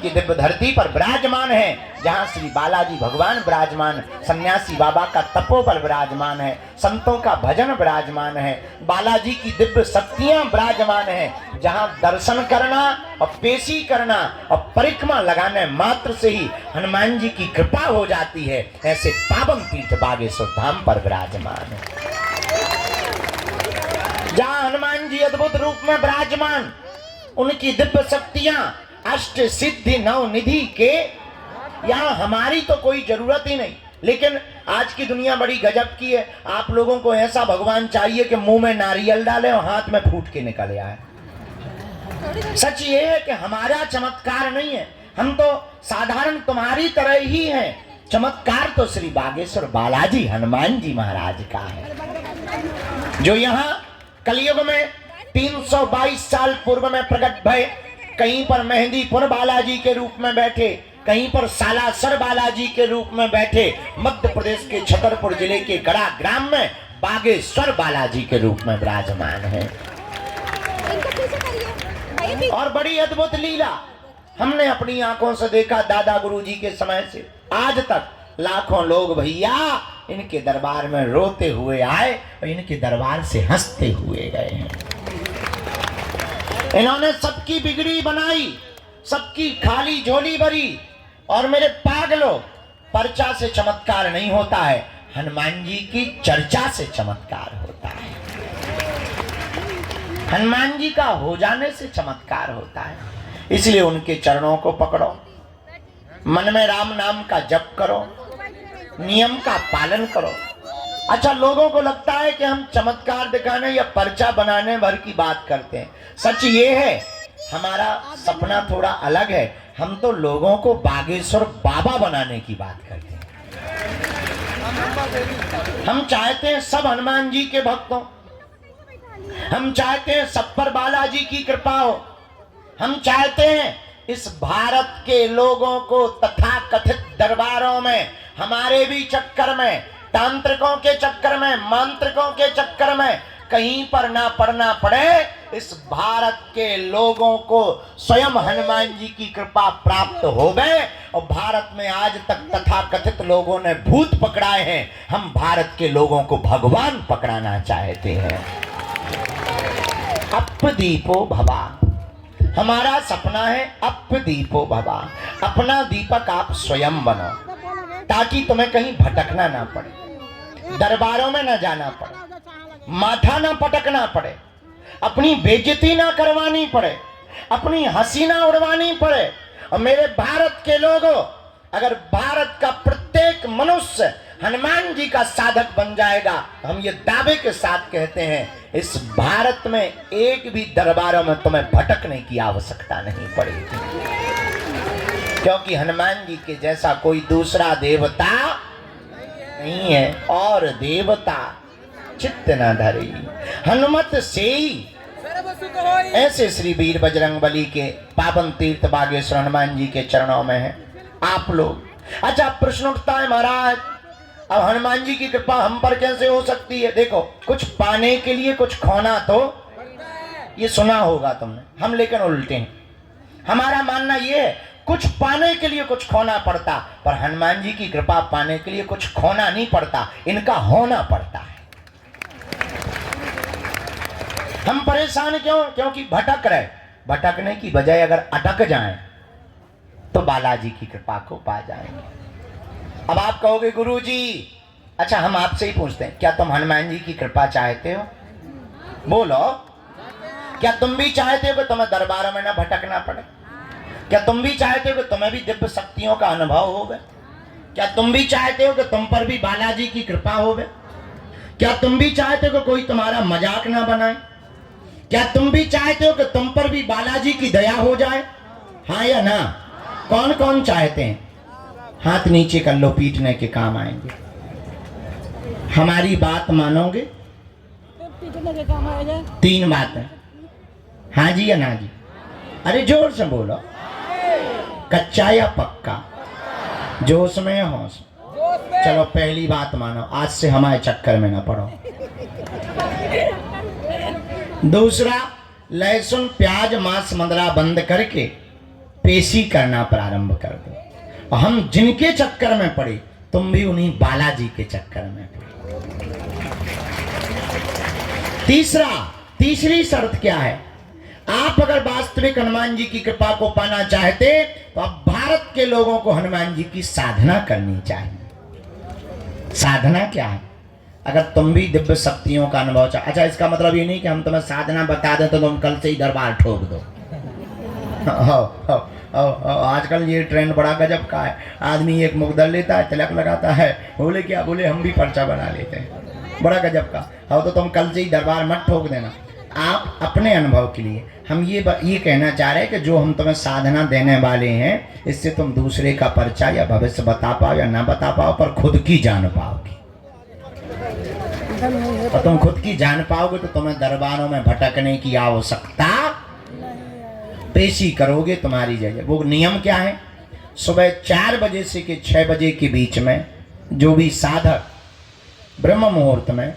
की दिव्य धरती पर विराजमान है, जहां श्री बालाजी भगवान विराजमान, सन्यासी बाबा का तपोबल विराजमान है, संतों का भजन विराजमान है, बालाजी की दिव्य शक्तियां विराजमान है, जहां दर्शन करना और पेशी करना और परिक्रमा लगाने मात्र से ही हनुमान जी की कृपा हो जाती है। ऐसे पावन तीर्थ बागेश्वर धाम पर विराजमान है, जहां हनुमान जी अद्भुत रूप में विराजमान, उनकी दिव्य शक्तियां अष्ट सिद्धि नव निधि के, यहाँ हमारी तो कोई जरूरत ही नहीं। लेकिन आज की दुनिया बड़ी गजब की है, आप लोगों को ऐसा भगवान चाहिए कि मुंह में नारियल डाले और हाथ में फूट के निकल आए। सच ये है कि हमारा चमत्कार नहीं है, हम तो साधारण तुम्हारी तरह ही हैं। चमत्कार तो श्री बागेश्वर बालाजी हनुमान जी महाराज का है, जो यहाँ कलयुग में 322 साल पूर्व में प्रकट भय। कहीं पर मेहंदीपुर बालाजी के रूप में बैठे, कहीं पर सालासर बालाजी के रूप में बैठे, मध्य प्रदेश के छतरपुर जिले के गड़ा ग्राम में बागेश्वर बालाजी के रूप में विराजमान है। और बड़ी अद्भुत लीला हमने अपनी आंखों से देखा। दादा गुरुजी के समय से आज तक लाखों लोग भैया इनके दरबार में रोते हुए आए और इनके दरबार से हंसते हुए गए हैं। इन्होंने सबकी बिगड़ी बनाई, सबकी खाली झोली भरी। और मेरे पागलों, पर्चा से चमत्कार नहीं होता है, हनुमान जी की चर्चा से चमत्कार होता है। हनुमान जी का हो जाने से चमत्कार होता है। इसलिए उनके चरणों को पकड़ो, मन में राम नाम का जप करो, नियम का पालन करो। अच्छा, लोगों को लगता है कि हम चमत्कार दिखाने या पर्चा बनाने भर की बात करते हैं। सच ये है, हमारा सपना थोड़ा अलग है। हम तो लोगों को बागेश्वर बाबा बनाने की बात करते हैं। हम चाहते हैं सब हनुमान जी के भक्त हो, हम चाहते हैं सब पर बालाजी की कृपा हो। हम चाहते हैं इस भारत के लोगों को तथाकथित दरबारों में, हमारे भी चक्कर में, तांत्रिकों के चक्कर में, मांत्रिकों के चक्कर में कहीं पर ना पड़ना पड़े। इस भारत के लोगों को स्वयं हनुमान जी की कृपा प्राप्त हो गए। और भारत में आज तक तथाकथित लोगों ने भूत पकड़ाए हैं, हम भारत के लोगों को भगवान पकड़ाना चाहते हैं। अपदीपो भवा, हमारा सपना है अपदीपो भवा। अपना दीपक आप स्वयं बनो, ताकि तुम्हें कहीं भटकना ना पड़े, दरबारों में ना जाना पड़े, माथा ना पटकना पड़े, अपनी बेइज्जती ना करवानी पड़े, अपनी हंसी ना उड़वानी पड़े। और मेरे भारत के लोगों, अगर भारत का प्रत्येक मनुष्य हनुमान जी का साधक बन जाएगा, हम ये दावे के साथ कहते हैं, इस भारत में एक भी दरबारों में तुम्हें भटकने की आवश्यकता नहीं पड़ेगी। क्योंकि हनुमान जी के जैसा कोई दूसरा देवता नहीं है। और देवता चित्त न धरी हनुमत से ही। ऐसे श्री वीर बजरंगबली के पावन तीर्थ बागेश्वर हनुमान जी के चरणों में है आप लोग। अच्छा, प्रश्न उठता है महाराज, अब हनुमान जी की कृपा हम पर कैसे हो सकती है? देखो, कुछ पाने के लिए कुछ खोना तो, ये सुना होगा तुमने, हम लेकिन उल्टे हैं। हमारा मानना ये है, कुछ पाने के लिए कुछ खोना पड़ता, पर हनुमान जी की कृपा पाने के लिए कुछ खोना नहीं पड़ता, इनका होना पड़ता है। हम परेशान क्यों? क्योंकि भटक रहे। भटकने की बजाय अगर अटक जाएं तो बालाजी की कृपा को पा जाएंगे। अब आप कहोगे गुरुजी, अच्छा हम आपसे ही पूछते हैं, क्या तुम हनुमान जी की कृपा चाहते हो? बोलो, क्या तुम भी चाहते हो कि तुम्हें दरबारों में ना भटकना पड़े? क्या तुम भी चाहते हो कि तुम्हें भी दिव्य शक्तियों का अनुभव होवे? क्या तुम भी चाहते हो कि तुम पर भी बालाजी की कृपा होवे? क्या तुम भी चाहते हो कि कोई तुम्हारा मजाक ना बनाए? क्या तुम भी चाहते हो कि तुम पर भी बालाजी की दया हो जाए? हाँ या ना? कौन कौन चाहते हैं? हाथ नीचे कर लो, पीटने के काम आएंगे। हमारी बात मानोगे? तीन बातें, हाँ जी या ना जी? अरे जोर से बोलो, कच्चा या पक्का, जोश में या होश? चलो पहली बात मानो, आज से हमारे चक्कर में ना पड़ो। दूसरा, लहसुन प्याज मांस मंदरा बंद करके पेशी करना प्रारंभ कर दो। और हम जिनके चक्कर में पड़े, तुम भी उन्हीं बालाजी के चक्कर में पड़े। तीसरी शर्त क्या है? आप अगर वास्तविक हनुमान जी की कृपा को पाना चाहते तो अब भारत के लोगों को हनुमान जी की साधना करनी चाहिए। साधना क्या है? अगर तुम भी दिव्य शक्तियों का अनुभव चाह, अच्छा इसका मतलब ये नहीं कि हम तुम्हें साधना बता दें तो तुम कल से ही दरबार ठोक दो। आजकल ये ट्रेंड बड़ा गजब का है। आदमी एक मुकदर लेता है, तिलक लगाता है, बोले क्या बोले हम भी पर्चा बना लेते हैं, बड़ा गजब का। हाँ तो तुम कल से ही दरबार मत ठोक देना। आप अपने अनुभव के लिए हम ये कहना चाह रहे हैं कि जो हम तुम्हें साधना देने वाले हैं, इससे तुम दूसरे का पर्चा या भविष्य बता पाओ या ना बता पाओ, पर खुद की जान पाओगे। और तुम खुद की जान पाओगे तो तुम्हें दरबारों में भटकने की आवश्यकता, पेशी करोगे तुम्हारी जगह। वो नियम क्या है? सुबह 4 बजे से के 6 बजे के बीच में जो भी साधक ब्रह्म मुहूर्त में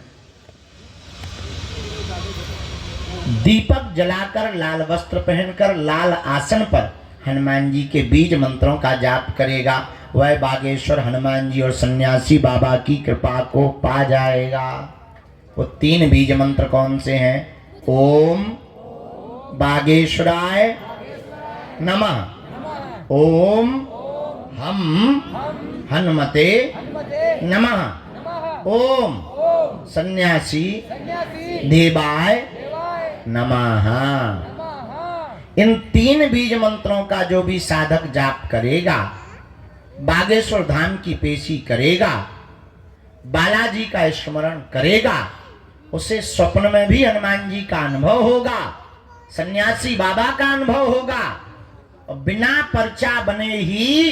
दीपक जलाकर, लाल वस्त्र पहनकर, लाल आसन पर हनुमान जी के बीज मंत्रों का जाप करेगा, वह बागेश्वर हनुमान जी और सन्यासी बाबा की कृपा को पा जाएगा। वो 3 बीज मंत्र कौन से हैं? ओम बागेश्वराय नमः, ओम हम हनुमते नमः, ओम सन्यासी देवाय नमः। इन 3 बीज मंत्रों का जो भी साधक जाप करेगा, बागेश्वर धाम की पेशी करेगा, बालाजी का स्मरण करेगा, उसे स्वप्न में भी हनुमान जी का अनुभव होगा, सन्यासी बाबा का अनुभव होगा, और बिना पर्चा बने ही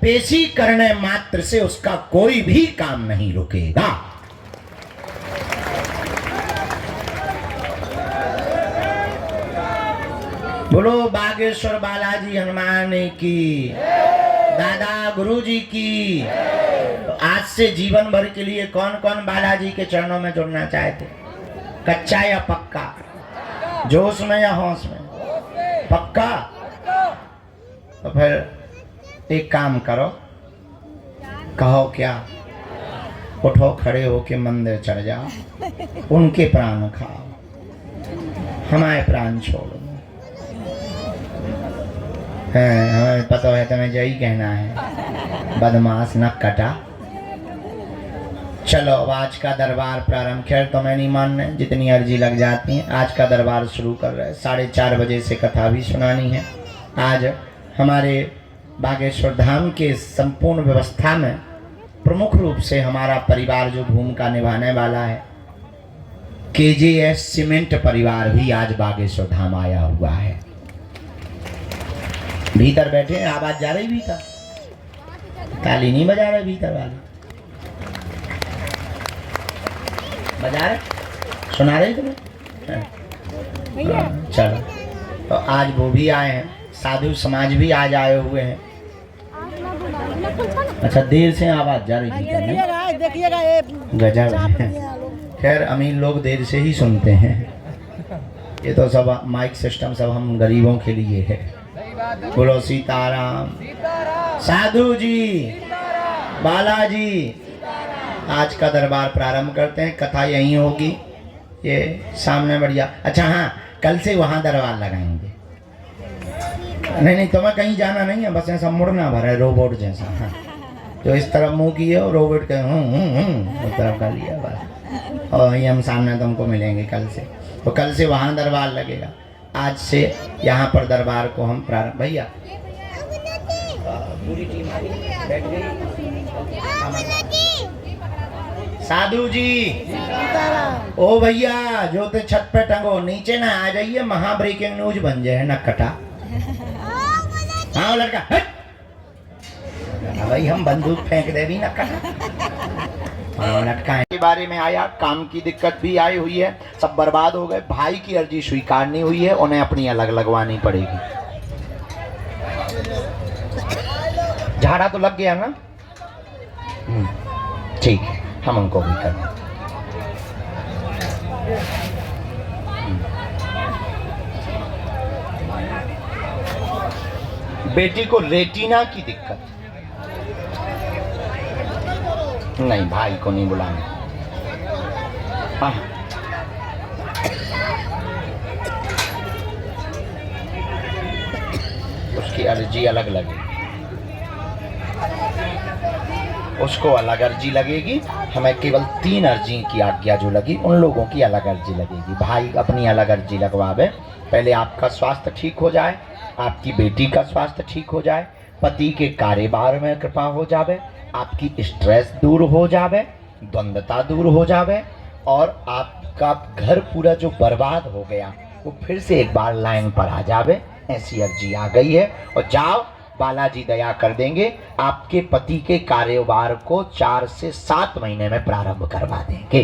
पेशी करने मात्र से उसका कोई भी काम नहीं रुकेगा। बोलो बागेश्वर बालाजी हनुमान की, दादा गुरुजी की। तो आज से जीवन भर के लिए कौन कौन बालाजी के चरणों में जुड़ना चाहते? कच्चा या पक्का? जोश में या होश में? पक्का? तो फिर एक काम करो, कहो क्या, उठो खड़े होके मंदिर चढ़ जाओ, उनके प्राण खाओ, हमारे प्राण छोड़ो। हमें पता है तुम्हें यही कहना है, बदमाश न कटा। चलो अब आज का दरबार प्रारंभ। खैर तुम्हें नहीं मानना, जितनी अर्जी लग जाती है। आज का दरबार शुरू कर रहे हैं। 4:30 बजे से कथा भी सुनानी है। आज हमारे बागेश्वर धाम के संपूर्ण व्यवस्था में प्रमुख रूप से हमारा परिवार जो भूमिका निभाने वाला है, KJS सीमेंट परिवार भी आज बागेश्वर धाम आया हुआ है। भीतर बैठे हैं, आवाज जा रही भीतर, ताली नहीं बजा रहे भीतर वाले, बजा रहे, सुना रहे तुम्हें? चलो तो आज वो भी आए हैं, साधु समाज भी आज आए हुए हैं। अच्छा देर से आवाज जा रही थी, गजब है। खैर अमीर लोग देर से ही सुनते हैं, ये तो सब माइक सिस्टम सब हम गरीबों के लिए है। बोलो सीताराम। साधु जी, बालाजी, आज का दरबार प्रारंभ करते हैं। कथा यहीं होगी, ये सामने बढ़िया। अच्छा हाँ, कल से वहाँ दरबार लगाएंगे। नहीं तुम्हें कहीं जाना नहीं है, बस ऐसा मुड़ना भरा है रोबोट जैसा। हाँ, जो इस तरफ मुंह किए हो रोबोट के उस तरफ कर लिया बस। और ये हम सामने तुमको मिलेंगे कल से। तो कल से वहाँ दरबार लगेगा। आज से यहाँ पर दरबार को हम प्रारंभ। भैया पूरी टीम बैठ गई। साधु जी, ओ भैया जो ते छत पे टंगो, नीचे ना आ जाइए, महा ब्रेकिंग न्यूज बन जाए न कटा। हाँ लड़का, भाई हम बंदूक फेंक दे भी न कटा। हाँ लटका के बारे में आया, काम की दिक्कत भी आई हुई है, सब बर्बाद हो गए। भाई की अर्जी स्वीकार नहीं हुई है, उन्हें अपनी अलग लगवानी पड़ेगी। झाड़ा तो लग गया ना? ठीक है, हम उनको भी कर। बेटी को रेटिना की दिक्कत। नहीं, भाई को नहीं बुलाना। हाँ, उसकी अर्जी अलग लगेगी, उसको अलग अर्जी लगेगी। हमें केवल 3 अर्जी की आज्ञा जो लगी, उन लोगों की अलग अर्जी लगेगी। भाई अपनी अलग अर्जी लगवावे। पहले आपका स्वास्थ्य ठीक हो जाए, आपकी बेटी का स्वास्थ्य ठीक हो जाए, पति के कारोबार में कृपा हो जावे, आपकी स्ट्रेस दूर हो जावे, द्वंद्वता दूर हो जावे, और आपका घर पूरा जो बर्बाद हो गया वो फिर से एक बार लाइन पर आ जावे। ऐसी अर्जी आ गई है। और जाओ, बालाजी दया कर देंगे, आपके पति के कारोबार को 4 से 7 महीने में प्रारंभ करवा देंगे।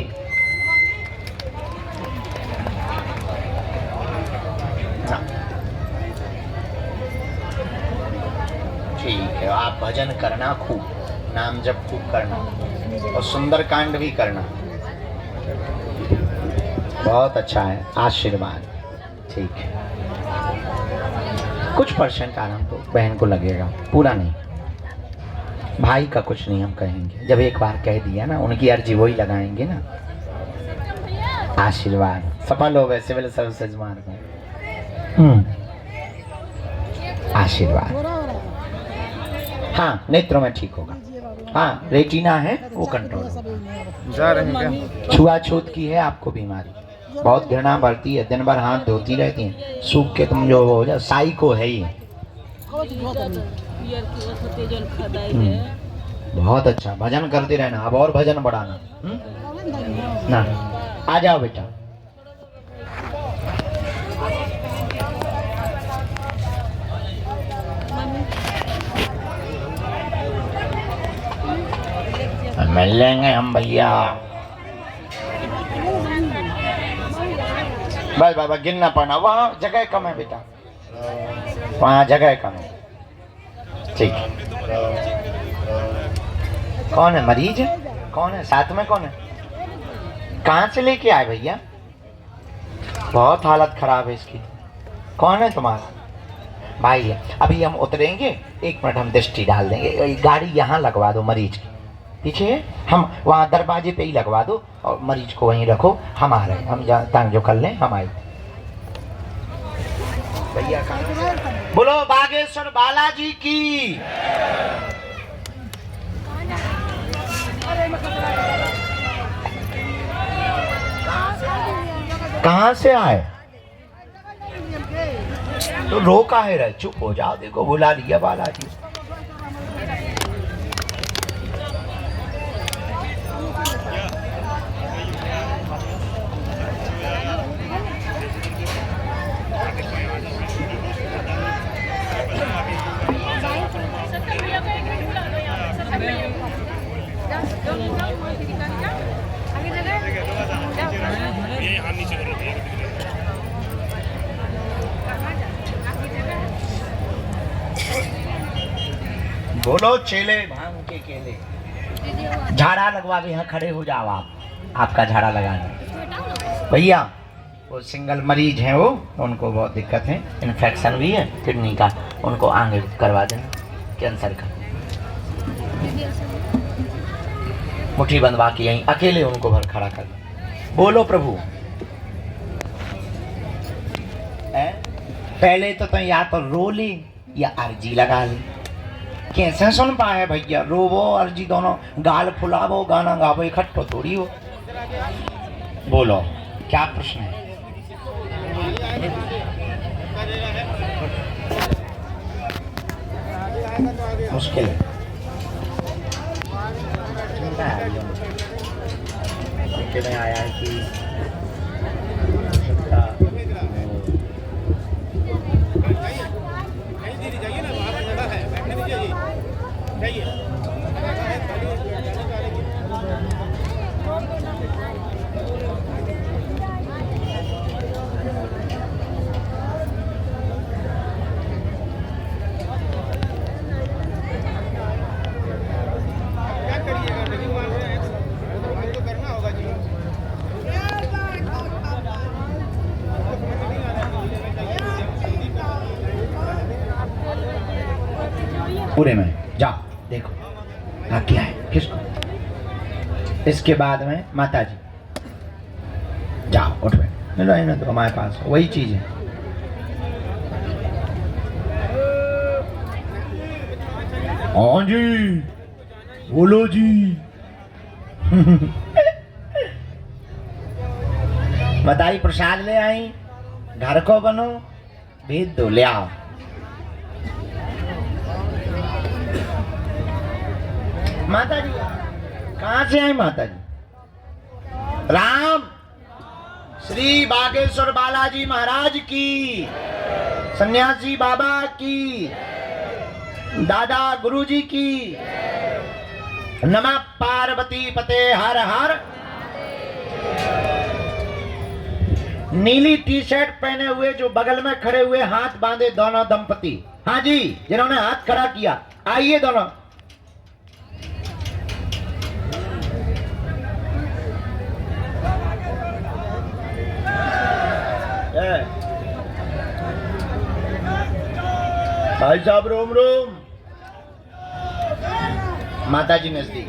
ठीक है, आप भजन करना खूब, नाम जप खूब करना, और सुंदर कांड भी करना। बहुत अच्छा है, आशीर्वाद। ठीक है, कुछ % आराम तो बहन को लगेगा, पूरा नहीं। भाई का कुछ नहीं हम कहेंगे, जब एक बार कह दिया ना, उनकी अर्जी वही लगाएंगे ना। आशीर्वाद सफल हो गए सिविल सर्विसेज मार्ग में। आशीर्वाद। हाँ, नेत्रों में ठीक होगा। हाँ, रेटिना है वो कंट्रोल होगा। जा रहे हैं क्या? छुआछूत की है आपको बीमारी, बहुत घृणा बढ़ती है, दिन भर हाथ धोती रहती हैं, सूख के तुम जो हो जाए, साई को है ही। बहुत अच्छा, भजन करते रहना, अब और भजन बढ़ाना ना। आ जाओ बेटा। मिल लेंगे हम भैया। बस बाबा गिनना पड़ना, वहाँ जगह कम है बेटा, वहाँ जगह कम है। ठीक है। कौन है मरीज? कौन है साथ में? कौन है? कहाँ से लेके आए भैया? बहुत हालत खराब है इसकी। कौन है तुम्हारा भाई? है अभी हम उतरेंगे, 1 मिनट हम दृष्टि डाल देंगे। गाड़ी यहाँ लगवा दो मरीज की पीछे, हम वहाँ दरवाजे पे ही लगवा दो, और मरीज को वहीं रखो। हम आ रहे हैं, हम टांग जो कर लें, हम आए। भैया कहाँ? बोलो बागेश्वर बालाजी की। कहाँ से आए? तो रो काहे रहे? चुप हो जाओ, देखो बुला लिया बालाजी। बोलो चेले भांग के केले। झाड़ा लगवा भी, यहाँ खड़े हो जाओ आप, आपका झाड़ा लगाना। भैया वो सिंगल मरीज हैं, वो उनको बहुत दिक्कत है, इन्फेक्शन भी है किडनी का, उनको आगे करवा देना, कैंसर का। मुट्ठी बंधवा के यहीं अकेले उनको भर खड़ा कर। बोलो प्रभु। पहले तो या तो रो ले या अर्जी लगा ले। कैसे सुन पाए भैया? रोवो अर्जी दोनों, गाल फुलावो गाना गावो, इकट्ठो थोड़ी हो। बोलो क्या प्रश्न है? मुश्किल है। में आया है कि पूरे में। जाओ देखो हाँ क्या है किसको। इसके बाद में माता जी जाओ उठ बैठ लो तो हमारे पास वही चीज है। हाँ जी बोलो जी। बताई प्रसाद ले आई घर को बनो भेज दो ले आओ। माता जी कहाँ से आई माता जी? राम श्री बागेश्वर बालाजी महाराज की, सन्यासी बाबा की, दादा गुरुजी की। नमः पार्वती पते हर हर। नीली टी शर्ट पहने हुए जो बगल में खड़े हुए हाथ बांधे दोनों दंपति, हाँ जी जिन्होंने हाथ खड़ा किया, आइए दोनों। भाई साहब रोम रोम। माता जी नजदीक।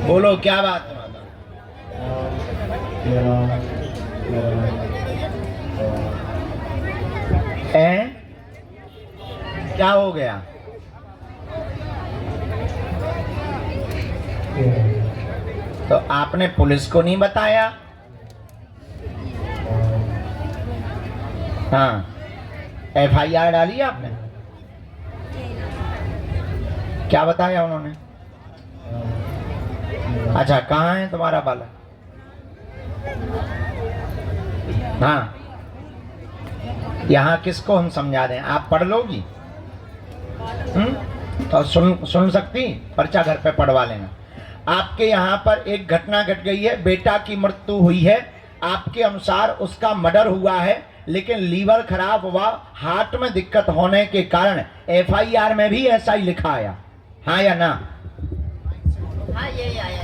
बोलो क्या बात है? क्या हो गया? तो आपने पुलिस को नहीं बताया? हाँ FIR डाली आपने? क्या बताया उन्होंने? अच्छा कहाँ है तुम्हारा बालक? हाँ यहाँ किसको हम समझा दें? आप पढ़ लोगी? तो सुन सकती? पर्चा घर पे पढ़वा लेना। आपके यहाँ पर एक घटना घट गई है, बेटा की मृत्यु हुई है। आपके अनुसार उसका मर्डर हुआ है, लेकिन लीवर खराब हुआ, हार्ट में दिक्कत होने के कारण FIR में भी ऐसा ही लिखा आया, हाँ या ना? हाँ ये आया।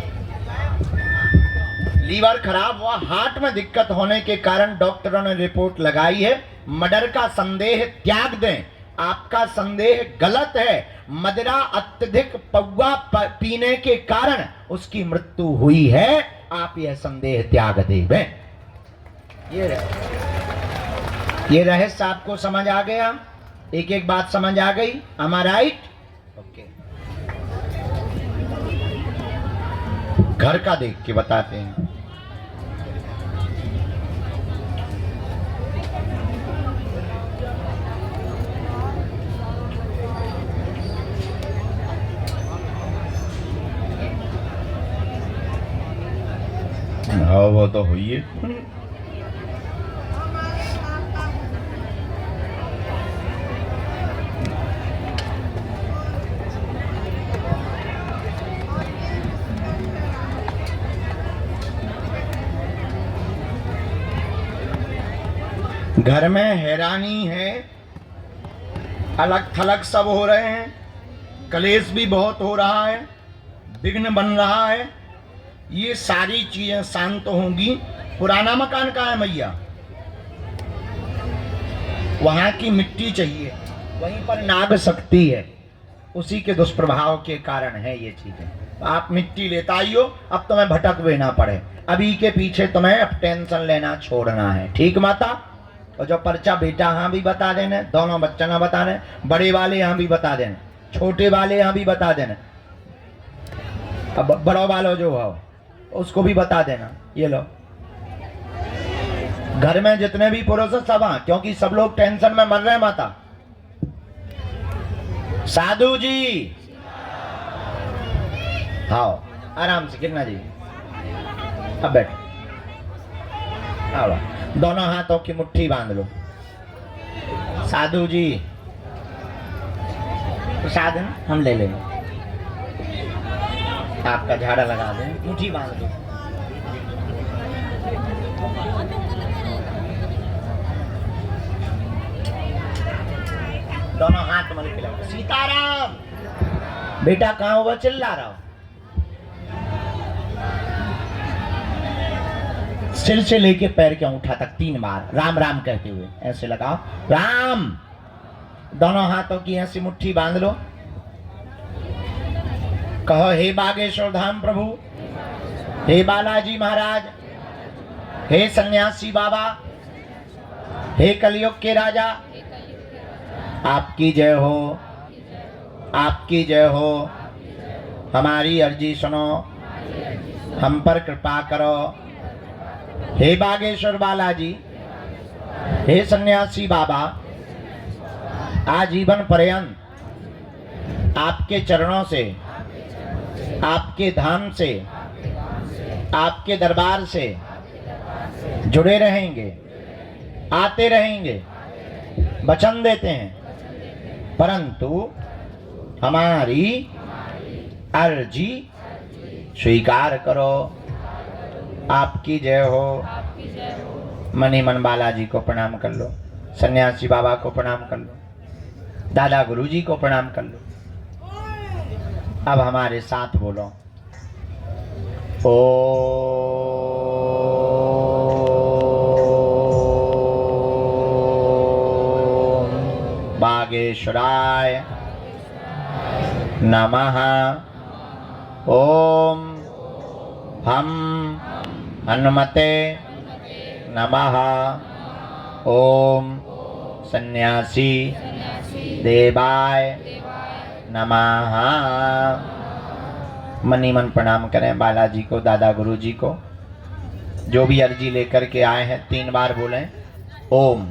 लीवर खराब हुआ, हार्ट में दिक्कत होने के कारण डॉक्टरों ने रिपोर्ट लगाई है। मर्डर का संदेह त्याग दें, आपका संदेह गलत है। मदिरा अत्यधिक पौवा पीने के कारण उसकी मृत्यु हुई है, आप यह संदेह त्याग दें। ये रहस्य आपको समझ आ गया? एक एक बात समझ आ गई? Am I right? ओके। घर का देख के बताते हैं। हाँ वो तो हुई है। घर में हैरानी है, अलग थलग सब हो रहे हैं, कलेश भी बहुत हो रहा है, विघ्न बन रहा है। ये सारी चीजें शांत होंगी। पुराना मकान कहाँ है मैया? वहां की मिट्टी चाहिए, वहीं पर नाग शक्ति है, उसी के दुष्प्रभाव के कारण है ये चीजें। आप मिट्टी लेता आइयो, अब तुम्हें भटक भी ना पड़े। अभी के पीछे तुम्हें अब टेंशन लेना छोड़ना है, ठीक माता? और जो पर्चा बेटा यहाँ भी बता देने, दोनों बच्चा ना बता दें, बड़े वाले यहाँ भी बता देने, छोटे वाले यहाँ भी बता देने, अब बड़ों वालों जो हो उसको भी बता देना। ये लो, घर में जितने भी पुरुष हैं सब, क्योंकि सब लोग टेंशन में मर रहे हैं माता। साधु जी आओ आराम से, किन्ना जी अब बैठो, आओ दोनों हाथों की मुट्ठी बांध लो। साधु जी प्रसाद हम ले लेंगे। आपका झाड़ा लगा दें, मुट्ठी बांध दो। दोनों हाथ मल के लगा। सीताराम बेटा कहाँ हुआ, चिल्ला रहा हो। सिर से लेके पैर के अंगूठा तक 3 बार राम राम कहते हुए ऐसे लगाओ, राम। दोनों हाथों की ऐसी मुट्ठी बांध लो। कहो, हे बागेश्वर धाम प्रभु, हे बालाजी महाराज, हे सन्यासी बाबा, हे कलयुग के राजा, आपकी जय हो, आपकी जय हो। हमारी अर्जी सुनो, हम पर कृपा करो। हे बागेश्वर बालाजी, हे सन्यासी बाबा, आजीवन पर्यंत आपके चरणों से, आपके धाम से, आपके दरबार से जुड़े रहेंगे, आते रहेंगे, वचन देते हैं। परंतु हमारी अर्जी स्वीकार करो। आपकी जय हो। मनी मन बालाजी को प्रणाम कर लो, सन्यासी बाबा को प्रणाम कर लो, दादा गुरुजी को प्रणाम कर लो। अब हमारे साथ बोलो, ओ बागेश्वराय नमः। ओम हम हनुमते नमः। ओम सन्यासी देवाय नमः। मनी मन प्रणाम करें बालाजी को, दादा गुरुजी को। जो भी अर्जी लेकर के आए हैं 3 बार बोलें, ओम।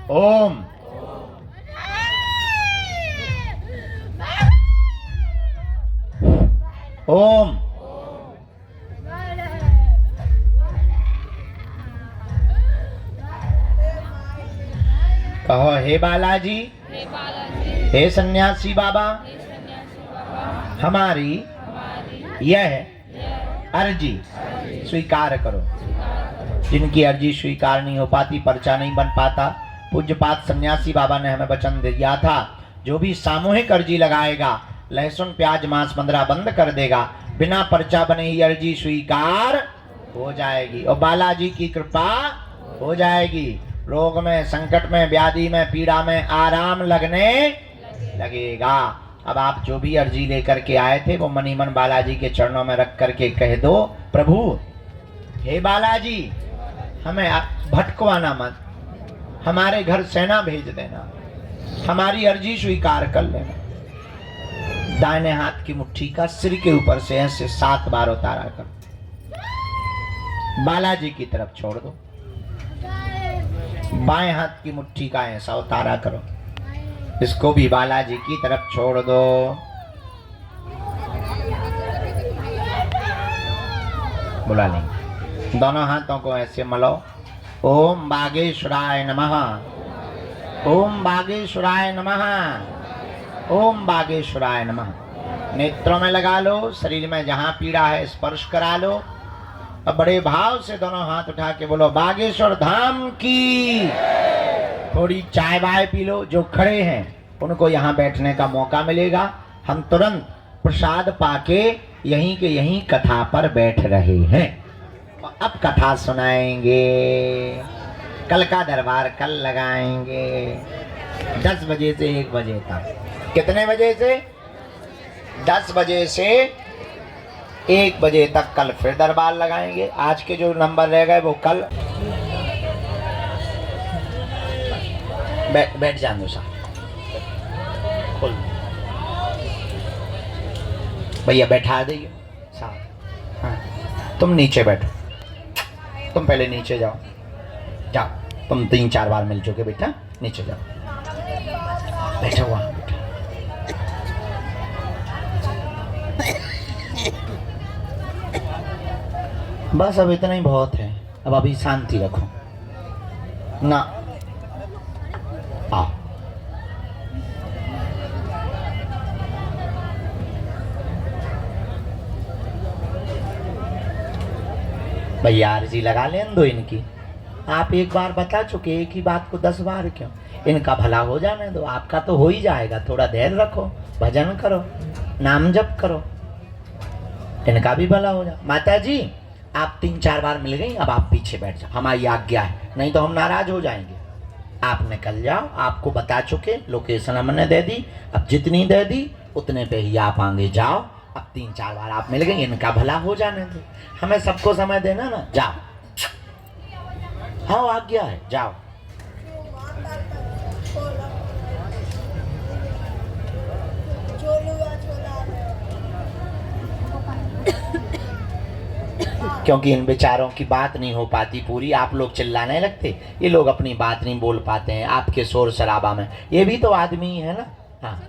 ओम। ओम। कहो, हे बालाजी, हे सन्यासी बाबा, हमारी यह अर्जी स्वीकार करो। जिनकी अर्जी स्वीकार नहीं हो पाती, पर्चा नहीं बन पाता, पूज्यपाद सन्यासी बाबा ने हमें वचन दिया था, जो भी सामूहिक अर्जी लगाएगा लहसुन प्याज मांस 15 बंद कर देगा, बिना पर्चा बने ही अर्जी स्वीकार हो जाएगी और बालाजी की कृपा हो जाएगी। रोग में, संकट में, व्याधि में, पीड़ा में आराम लगने लगेगा। अब आप जो भी अर्जी लेकर के आए थे वो मनी मन बालाजी के चरणों में रख करके कह दो, प्रभु हे बालाजी, हमें भटकवाना मत, हमारे घर सेना भेज देना, हमारी अर्जी स्वीकार कर लेना। दाहिने हाथ की मुट्ठी का सिर के ऊपर से ऐसे 7 बार उतारा कर बालाजी की तरफ छोड़ दो। बाएं हाथ की मुट्ठी का ऐसा उतारा करो, इसको भी बालाजी की तरफ छोड़ दो। बुला लेंगे। दोनों हाथों को ऐसे मलो। ओम बागेश्वराय नमः। ओम बागेश्वराय नमः। ओम बागेश्वराय नमः। नेत्रों में लगा लो, शरीर में जहां पीड़ा है स्पर्श करा लो। अब बड़े भाव से दोनों हाथ उठा के बोलो, बागेश्वर धाम की। थोड़ी चाय बाय पी लो। जो खड़े हैं उनको यहाँ बैठने का मौका मिलेगा। हम तुरंत प्रसाद पाके यहीं के यहीं कथा पर बैठ रहे हैं। अब कथा सुनाएंगे। कल का दरबार कल लगाएंगे 10 बजे से 1 बजे तक। कितने बजे से? 10 बजे से 1 बजे तक कल फिर दरबार लगाएंगे। आज के जो नंबर रह गए वो कल। बैठ जान दो साहब, खोल भैया, बैठा दीजिए साहब। हाँ, तुम नीचे बैठो, तुम पहले नीचे जाओ। जाओ, तुम 3-4 बार मिल चुके बेटा, नीचे जाओ, बैठो वहाँ बैठो। बस अब इतना ही बहुत है। अब अभी शांति रखो ना। आओ भैया अर्जी लगा लें दो इनकी। आप एक बार बता चुके, एक ही बात को 10 बार क्यों? इनका भला हो जाने दो, आपका तो हो ही जाएगा। थोड़ा धैर्य रखो, भजन करो, नाम जप करो, इनका भी भला हो जाए। माता जी आप 3-4 बार मिल गई, अब आप पीछे बैठ जाओ, हमारी आज्ञा है, नहीं तो हम नाराज हो जाएंगे। आप निकल जाओ, आपको बता चुके, लोकेशन हमने दे दी, अब जितनी दे दी उतने पे ही आप आगे जाओ। अब 3-4 बार आप मिल गई, इनका भला हो जाने दो, हमें सबको समय देना ना। जाओ, हाँ आज्ञा है, जाओ। क्योंकि इन बेचारों की बात नहीं हो पाती पूरी, आप लोग चिल्लाने लगते, ये लोग अपनी बात नहीं बोल पाते हैं आपके शोर शराबा में। ये भी तो आदमी ही है ना। हाँ